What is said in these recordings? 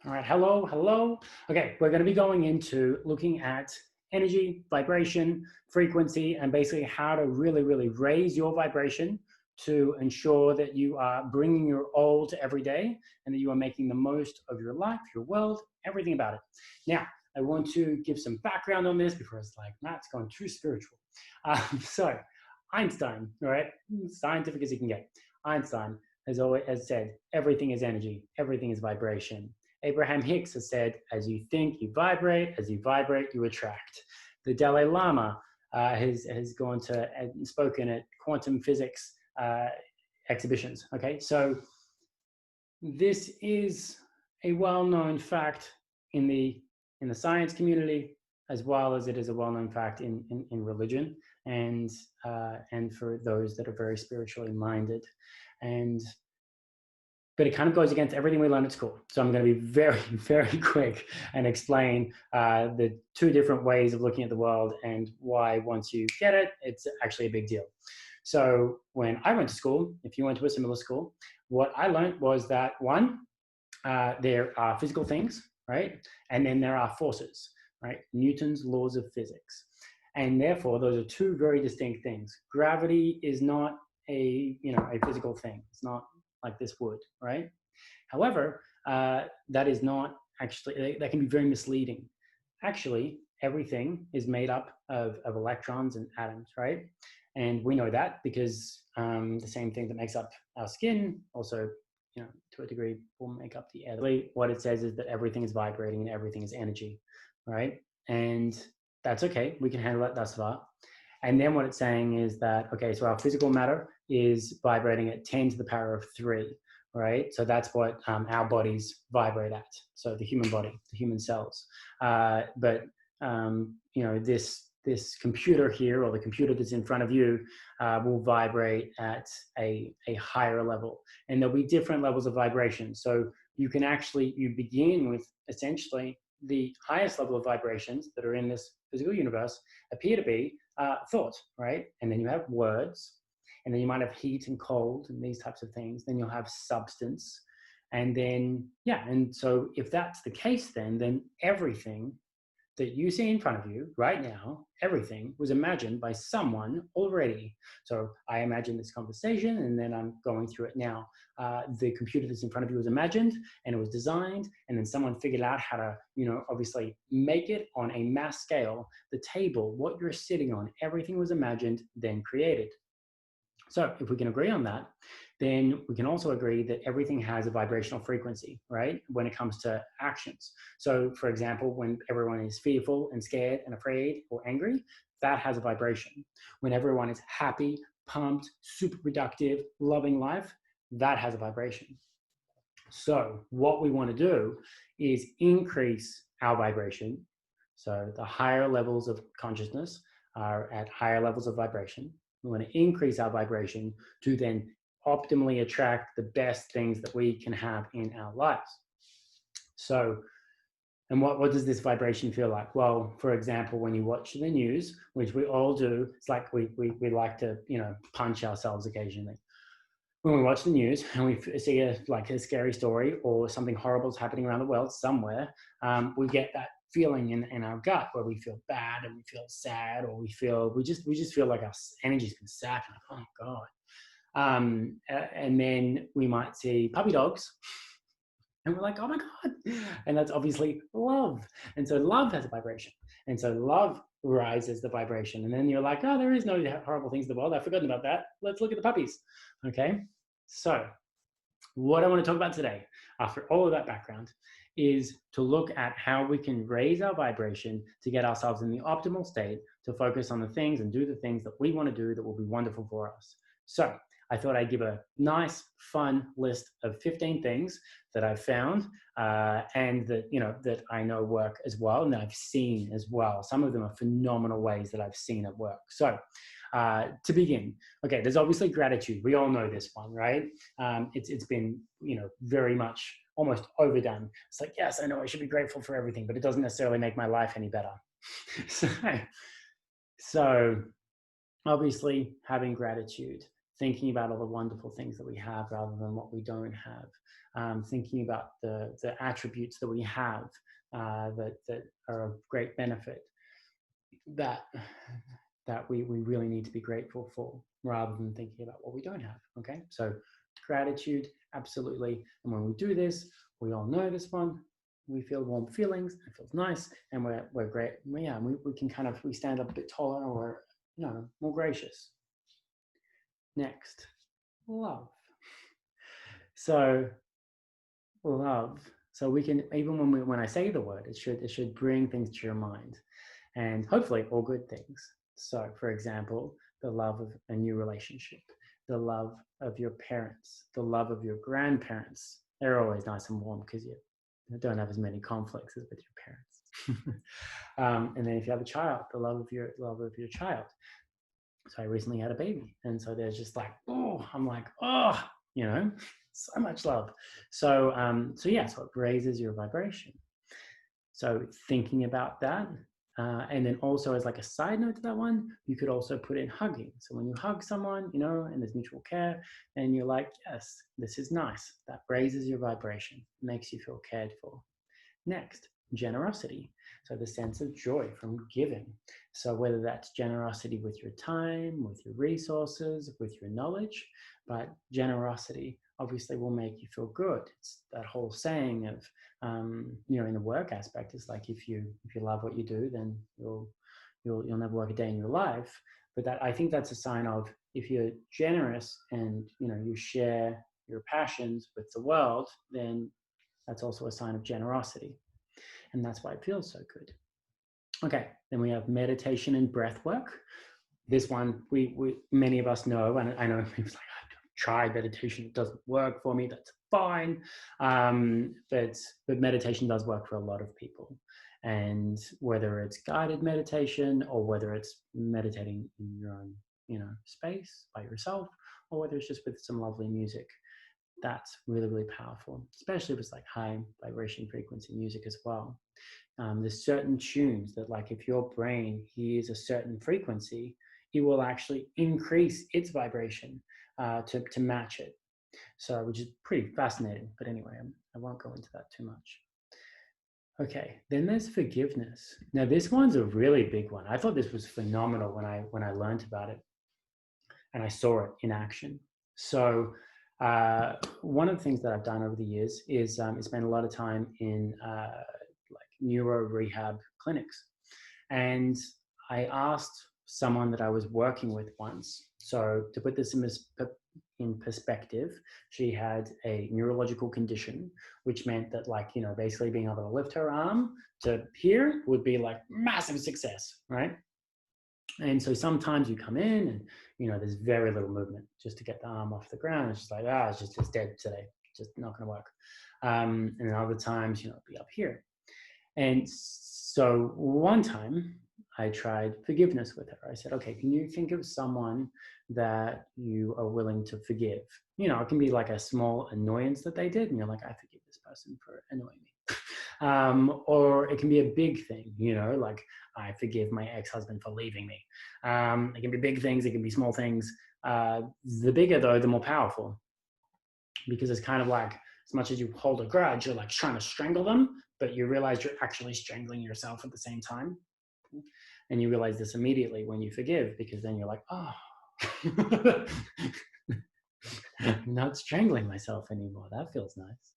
All right, hello, hello. Okay, we're going to be going into looking at energy, vibration, frequency, and basically how to really, really raise your vibration to ensure that you are bringing your all to every day and that you are making the most of your life, your world, everything about it. Now, I want to give some background on this before it's like, Matt's going too spiritual. So, Einstein, all right, scientific as you can get. Einstein has said, everything is energy, everything is vibration. Abraham Hicks has said, as you think, you vibrate, as you vibrate, you attract. The Dalai Lama has gone to and spoken at quantum physics exhibitions. Okay, so this is a well-known fact in the science community, as well as it is a well-known fact in religion and for those that are very spiritually minded. But it kind of goes against everything we learn at school. So I'm going to be very, very quick and explain the two different ways of looking at the world and why once you get it, it's actually a big deal. So when I went to school, if you went to a similar school, what I learned was that one, there are physical things, right? And then there are forces, right? Newton's laws of physics. And therefore, those are two very distinct things. Gravity is not a physical thing. It's not like this would, right? However, that is not actually, that can be very misleading. Actually, everything is made up of electrons and atoms, right? And we know that because the same thing that makes up our skin also, to a degree, will make up the air. What it says is that everything is vibrating and everything is energy, right? And that's okay. We can handle that thus far. And then what it's saying is that, okay, so our physical matter is vibrating at 10 to the power of 3, right? So that's what our bodies vibrate at. So the human body, the human cells. This computer here, or the computer that's in front of you, will vibrate at a higher level. And there'll be different levels of vibration. So you begin with essentially the highest level of vibrations that are in this physical universe appear to be thought, right? And then you have words, and then you might have heat and cold and these types of things. Then you'll have substance. And then, and so if that's the case, then everything that you see in front of you right now, everything was imagined by someone already. So I imagine this conversation, and then I'm going through it now. The computer that's in front of you was imagined, and it was designed, and then someone figured out how to, obviously make it on a mass scale. The table, what you're sitting on, everything was imagined, then created. So if we can agree on that, then we can also agree that everything has a vibrational frequency, right? When it comes to actions. So for example, when everyone is fearful and scared and afraid or angry, that has a vibration. When everyone is happy, pumped, super productive, loving life, that has a vibration. So what we want to do is increase our vibration. So the higher levels of consciousness are at higher levels of vibration. We want to increase our vibration to then optimally attract the best things that we can have in our lives. So, and what does this vibration feel like? Well, for example, when you watch the news, which we all do, it's like we like to, punch ourselves occasionally. When we watch the news and we see a scary story or something horrible is happening around the world somewhere, we get that feeling in our gut where we feel bad and we feel sad, or we just feel like our energy's been sapped. Like, oh God. And then we might see puppy dogs and we're like, oh my God. And that's obviously love. And so love has a vibration. And so love rises the vibration. And then you're like, oh, there is no horrible things in the world. I've forgotten about that. Let's look at the puppies. Okay. So what I want to talk about today, after all of that background, is to look at how we can raise our vibration to get ourselves in the optimal state to focus on the things and do the things that we want to do that will be wonderful for us. So I thought I'd give a nice, fun list of 15 things that I've found and that I know work as well, and that I've seen as well. Some of them are phenomenal ways that I've seen it work. So to begin, okay, there's obviously gratitude. We all know this one, right? It's been, very much almost overdone. It's like, yes, I know I should be grateful for everything, but it doesn't necessarily make my life any better. So obviously having gratitude. thinking about all the wonderful things that we have rather than what we don't have, thinking about the attributes that we have that are of great benefit, that we really need to be grateful for, rather than thinking about what we don't have. Okay, so gratitude, absolutely. And when we do this, we all know this one. We feel warm feelings. It feels nice, and we're great. Yeah, we can kind of, we stand up a bit taller, and we're, you know, more gracious. Next, love. So love. So we can, even when I say the word, it should bring things to your mind, and hopefully all good things. So, for example, the love of a new relationship, the love of your parents, the love of your grandparents. They're always nice and warm because you don't have as many conflicts as with your parents. And then if you have a child, the love of your child. So I recently had a baby, and so there's just like, oh, I'm like, oh, you know, so much love. So so yeah, so it raises your vibration. So thinking about that, and then also as like a side note to that one, you could also put in hugging. So when you hug someone, you know, and there's mutual care, and you're like, yes, this is nice. That raises your vibration, makes you feel cared for. Next, generosity. So the sense of joy from giving. So whether that's generosity with your time, with your resources, with your knowledge, but generosity obviously will make you feel good. It's that whole saying of, you know, in the work aspect, it's like if you love what you do, then you'll never work a day in your life. But that, I think that's a sign of, if you're generous and, you know, you share your passions with the world, then that's also a sign of generosity. And that's why it feels so good. Okay, then we have meditation and breath work. This one, we many of us know, and I know people's like, I've tried meditation, it doesn't work for me, that's fine. But meditation does work for a lot of people. And whether it's guided meditation, or whether it's meditating in your own, you know, space by yourself, or whether it's just with some lovely music, that's really, really powerful, especially if it's like high vibration frequency music as well. There's certain tunes that, like, if your brain hears a certain frequency, it will actually increase its vibration to match it. So, which is pretty fascinating. But anyway, I won't go into that too much. Okay, then there's forgiveness. Now, this one's a really big one. I thought this was phenomenal when I learned about it and I saw it in action. So, one of the things that I've done over the years is spend a lot of time in like neuro rehab clinics. And I asked someone that I was working with once. So to put this in perspective, she had a neurological condition, which meant that, like, you know, basically being able to lift her arm to here would be like massive success, right? And so sometimes you come in and, you know, there's very little movement just to get the arm off the ground. It's just like, it's dead today. Just not going to work. And then other times, you know, it'll be up here. And so one time I tried forgiveness with her. I said, okay, can you think of someone that you are willing to forgive? You know, it can be like a small annoyance that they did, and you're like, I forgive this person for annoying me. Or it can be a big thing, you know, like, I forgive my ex-husband for leaving me. It can be big things, it can be small things. The bigger, though, the more powerful, because it's kind of like, as much as you hold a grudge, you're like trying to strangle them, but you realize you're actually strangling yourself at the same time. And you realize this immediately when you forgive, because then you're like, oh, I'm not strangling myself anymore. That feels nice.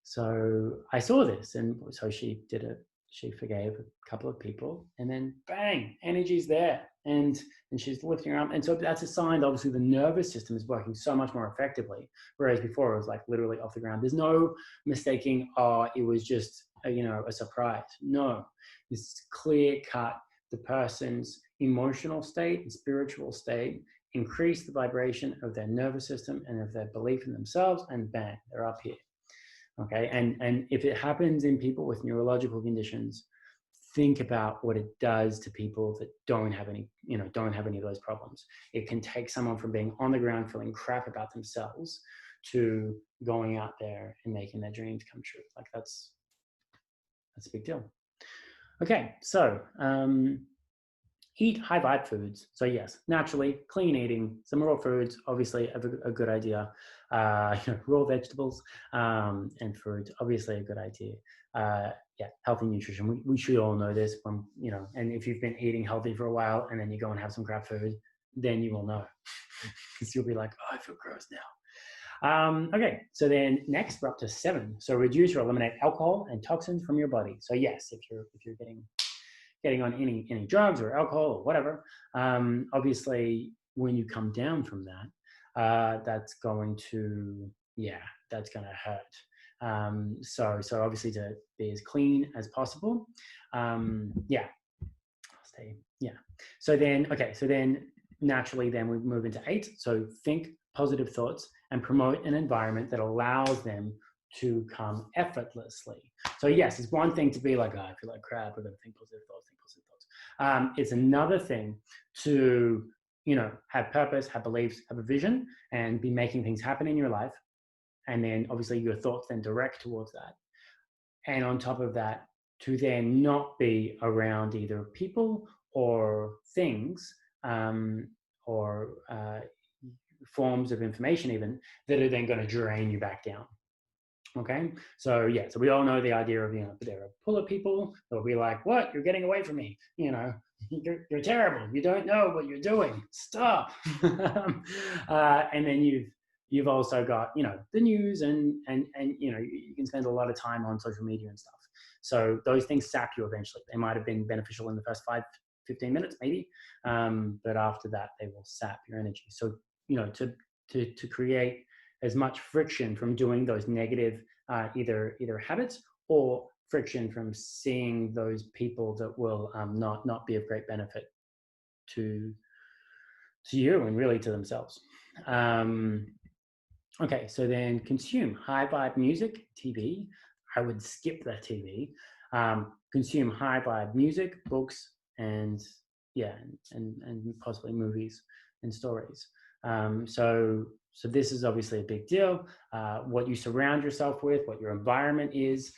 So I saw this, and so she did it. She forgave a couple of people, and then bang, energy's there, and she's lifting her arm. And so that's a sign that obviously the nervous system is working so much more effectively, whereas before it was like literally off the ground. There's no mistaking, oh, it was just a surprise. No, it's clear cut. The person's emotional state and spiritual state increase the vibration of their nervous system and of their belief in themselves, and bang, they're up here. Okay, and if it happens in people with neurological conditions, think about what it does to people that don't have any of those problems. It can take someone from being on the ground feeling crap about themselves to going out there and making their dreams come true. Like, that's a big deal. Okay, so eat high vibe foods. So yes, naturally, clean eating, some raw foods, obviously a good idea. Raw vegetables and fruit, obviously a good idea. Yeah, healthy nutrition. We should all know this from, and if you've been eating healthy for a while and then you go and have some crap food, then you will know. Because you'll be like, oh, I feel gross now. Okay, so then next we're up to 7. So reduce or eliminate alcohol and toxins from your body. So yes, if you're getting on any drugs or alcohol or whatever, obviously when you come down from that, that's going to hurt. So obviously to be as clean as possible. Yeah, I'll stay. Yeah. So then naturally then we move into 8. So think positive thoughts and promote an environment that allows them to come effortlessly. So yes, it's one thing to be like, oh, I feel like crap, we're going to think positive thoughts. It's another thing to, have purpose, have beliefs, have a vision, and be making things happen in your life. And then obviously your thoughts then direct towards that. And on top of that, to then not be around either people or things or forms of information even that are then going to drain you back down. Okay, so yeah, so we all know the idea of, there are puller people that will be like, what, you're getting away from me, you're terrible, you don't know what you're doing, stop. And then you've also got, the news and you can spend a lot of time on social media and stuff. So those things sap you eventually. They might have been beneficial in the first 15 minutes maybe, but after that they will sap your energy. So, to create as much friction from doing those negative either habits or friction from seeing those people that will not be of great benefit to you and really to themselves. Okay, so then consume high vibe music, TV. I would skip the TV. Consume high vibe music, books, and possibly movies and stories. So this is obviously a big deal. What you surround yourself with, what your environment is,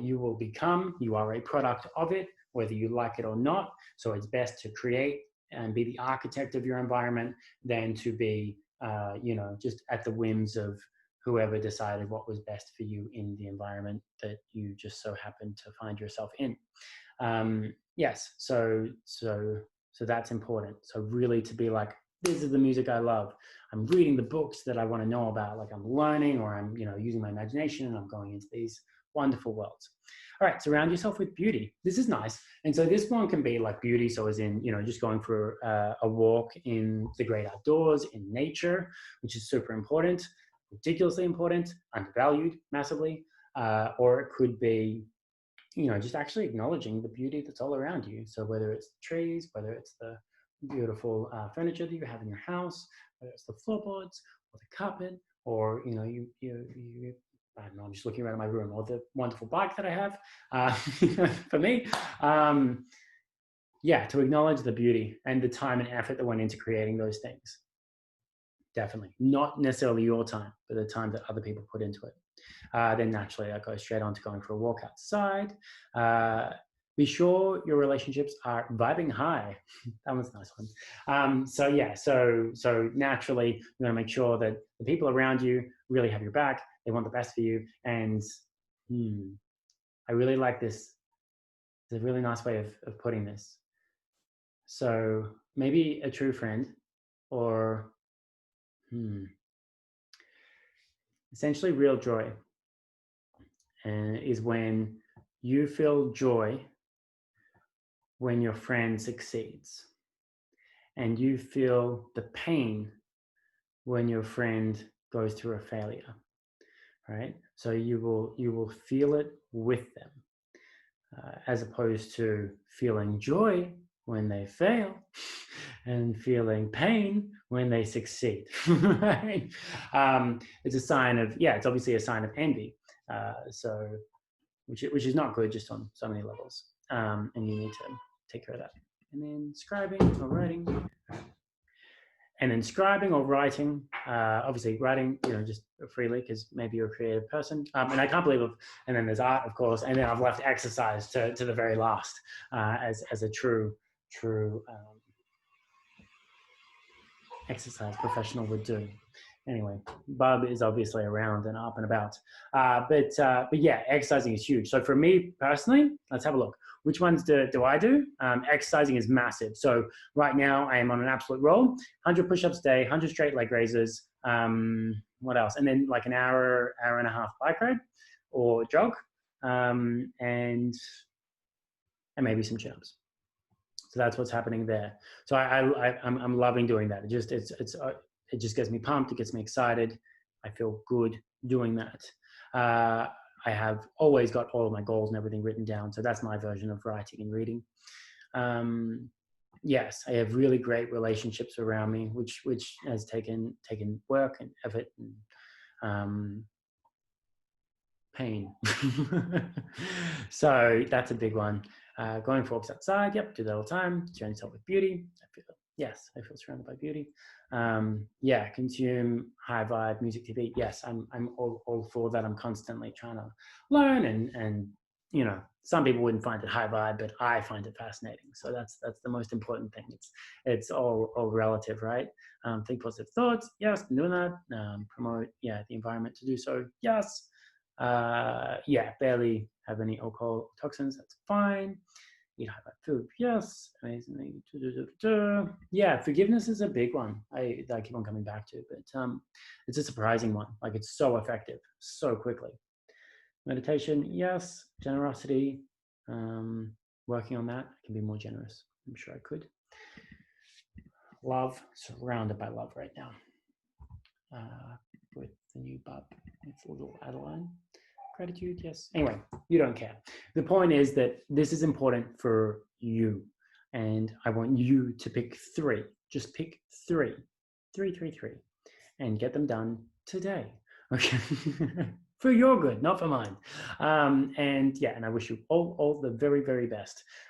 you will become. You are a product of it, whether you like it or not. So it's best to create and be the architect of your environment than to be, just at the whims of whoever decided what was best for you in the environment that you just so happen to find yourself in. Yes, so that's important. So really to be like, this is the music I love. I'm reading the books that I want to know about, like I'm learning, or I'm, using my imagination and I'm going into these wonderful worlds. All right, surround yourself with beauty. This is nice. And so this one can be like beauty. So as in, just going for a walk in the great outdoors, in nature, which is super important, ridiculously important, undervalued massively. Or it could be, just actually acknowledging the beauty that's all around you. So whether it's the trees, whether it's the beautiful furniture that you have in your house, whether it's the floorboards or the carpet, or you I don't know, I'm just looking around my room, or the wonderful bike that I have. For me, to acknowledge the beauty and the time and effort that went into creating those things. Definitely, not necessarily your time, but the time that other people put into it. Then naturally, I go straight on to going for a walk outside. Be sure your relationships are vibing high. That was a nice one. So naturally, you want to make sure that the people around you really have your back. They want the best for you. And I really like this. It's a really nice way of putting this. So maybe a true friend, or essentially real joy, is when you feel joy when your friend succeeds, and you feel the pain when your friend goes through a failure, right? So you will feel it with them, as opposed to feeling joy when they fail and feeling pain when they succeed. Right? It's a sign of, it's obviously a sign of envy. Which is not good, just on so many levels. And you need to take care of that. And then scribing or writing. Obviously writing, just freely, because maybe you're a creative person. And I can't believe and then there's art, of course, and then I've left exercise to the very last, as a true exercise professional would do. Anyway, Bub is obviously around and up and about. But yeah, exercising is huge. So for me personally, let's have a look. Which ones do I do? Exercising is massive. So right now I am on an absolute roll. 100 push-ups a day, 100 straight leg raises. What else? And then like an hour and a half bike ride or jog, and maybe some chin-ups. So that's what's happening there. So I'm loving doing that. It just gets me pumped. It gets me excited. I feel good doing that. I have always got all of my goals and everything written down. So that's my version of writing and reading. Yes, I have really great relationships around me, which has taken work and effort and pain. So that's a big one. Going for walks outside, yep, do that all the time. Surround yourself with beauty. I feel surrounded by beauty. Yeah, consume high vibe music, TV. Yes, I'm all for that. I'm constantly trying to learn and you know, some people wouldn't find it high vibe, but I find it fascinating. So that's the most important thing. It's all relative, right? Think positive thoughts. Yes, I'm doing that. Promote the environment to do so. Yes. Barely have any alcohol toxins. That's fine. Eat high vibe food. Yes. Amazing. Yeah, forgiveness is a big one. I keep on coming back to, but it's a surprising one. Like it's so effective, so quickly. Meditation, yes. Generosity. Working on that. I can be more generous. I'm sure I could. Love, surrounded by love right now. With the new bub, with little Adeline. Gratitude, yes. Anyway, you don't care. The point is that this is important for you. And I want you to pick 3. Just pick 3. 3, 3, 3. And get them done today. Okay. For your good, not for mine. And I wish you all the very, very best.